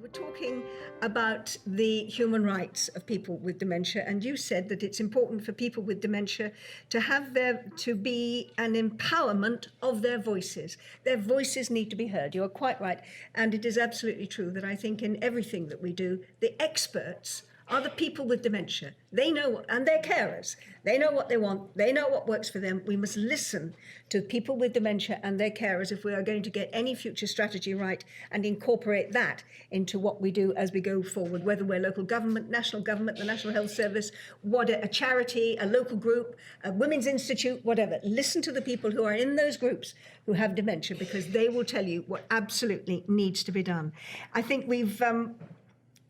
We're talking about the human rights of people with dementia, and you said that it's important for people with dementia to be an empowerment of their voices. Their voices need to be heard. You are quite right, and it is absolutely true that I think in everything that we do, the experts are the people with dementia. They know, and they're carers. They know what they want. They know what works for them. We must listen to people with dementia and their carers if we are going to get any future strategy right and incorporate that into what we do as we go forward, whether we're local government, the National Health Service, a charity, a local group, a women's institute, whatever. Listen to the people who are in those groups who have dementia, because they will tell you what absolutely needs to be done. I think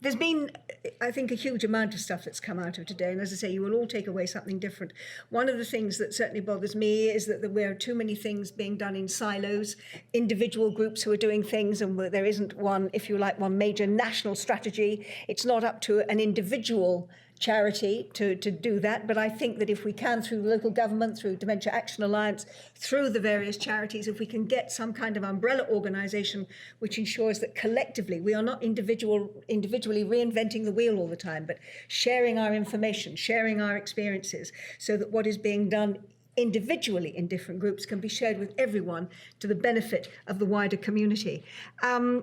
there's been, I think, a huge amount of stuff that's come out of today. And as I say, you will all take away something different. One of the things that certainly bothers me is that there are too many things being done in silos, individual groups who are doing things, and there isn't one, if you like, one major national strategy. It's not up to an individual charity to do that. But I think that if we can, through local government, through Dementia Action Alliance, through the various charities, if we can get some kind of umbrella organisation which ensures that collectively we are not individually reinventing the wheel all the time, but sharing our information, sharing our experiences, so that what is being done individually in different groups can be shared with everyone to the benefit of the wider community. I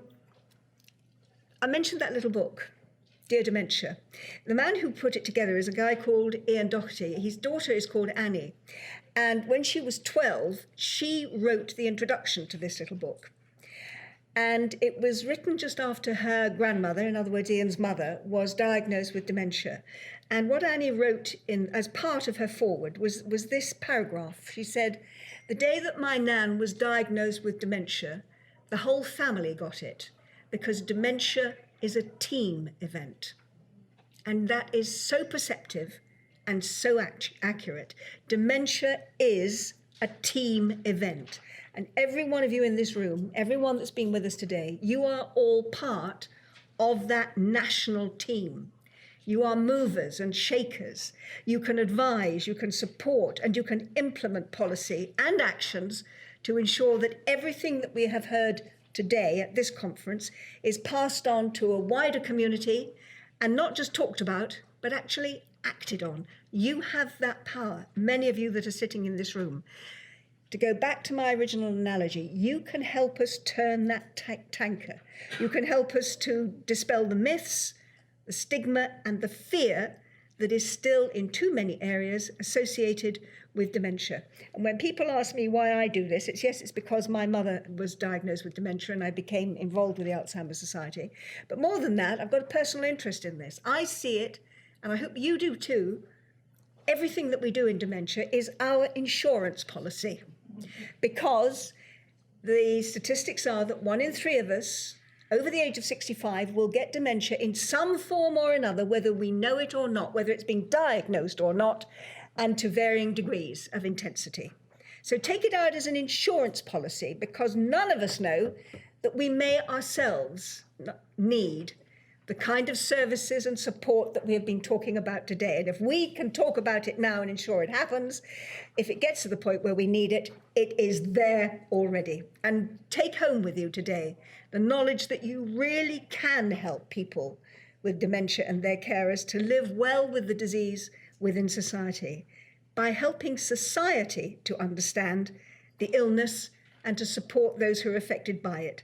mentioned that little book, Dear Dementia. The man who put it together is a guy called Ian Doherty. His daughter is called Annie. And when she was 12, she wrote the introduction to this little book. And it was written just after her grandmother, in other words, Ian's mother, was diagnosed with dementia. And what Annie wrote as part of her foreword was this paragraph. She said, "The day that my nan was diagnosed with dementia, the whole family got it, because dementia is a team event." And that is so perceptive and so accurate. Dementia is a team event. And every one of you in this room, everyone that's been with us today, you are all part of that national team. You are movers and shakers. You can advise, you can support, and you can implement policy and actions to ensure that everything that we have heard today at this conference is passed on to a wider community and not just talked about, but actually acted on. You have that power, many of you that are sitting in this room. To go back to my original analogy, you can help us turn that tanker. You can help us to dispel the myths, the stigma, and the fear that is still in too many areas associated with dementia. And when people ask me why I do this, it's because my mother was diagnosed with dementia and I became involved with the Alzheimer's Society. But more than that, I've got a personal interest in this. I see it, and I hope you do too. Everything that we do in dementia is our insurance policy, because the statistics are that 1 in 3 of us over the age of 65 will get dementia in some form or another, whether we know it or not, whether it's been diagnosed or not, and to varying degrees of intensity. So take it out as an insurance policy, because none of us know that we may ourselves need the kind of services and support that we have been talking about today. And if we can talk about it now and ensure it happens, if it gets to the point where we need it, it is there already. And take home with you today the knowledge that you really can help people with dementia and their carers to live well with the disease within society by helping society to understand the illness and to support those who are affected by it.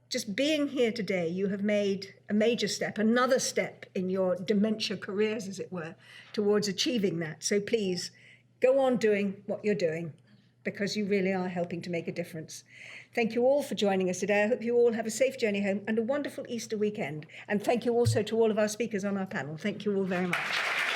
Just being here today, you have made a major step, another step in your dementia careers, as it were, towards achieving that. So please, go on doing what you're doing, because you really are helping to make a difference. Thank you all for joining us today. I hope you all have a safe journey home and a wonderful Easter weekend. And thank you also to all of our speakers on our panel. Thank you all very much.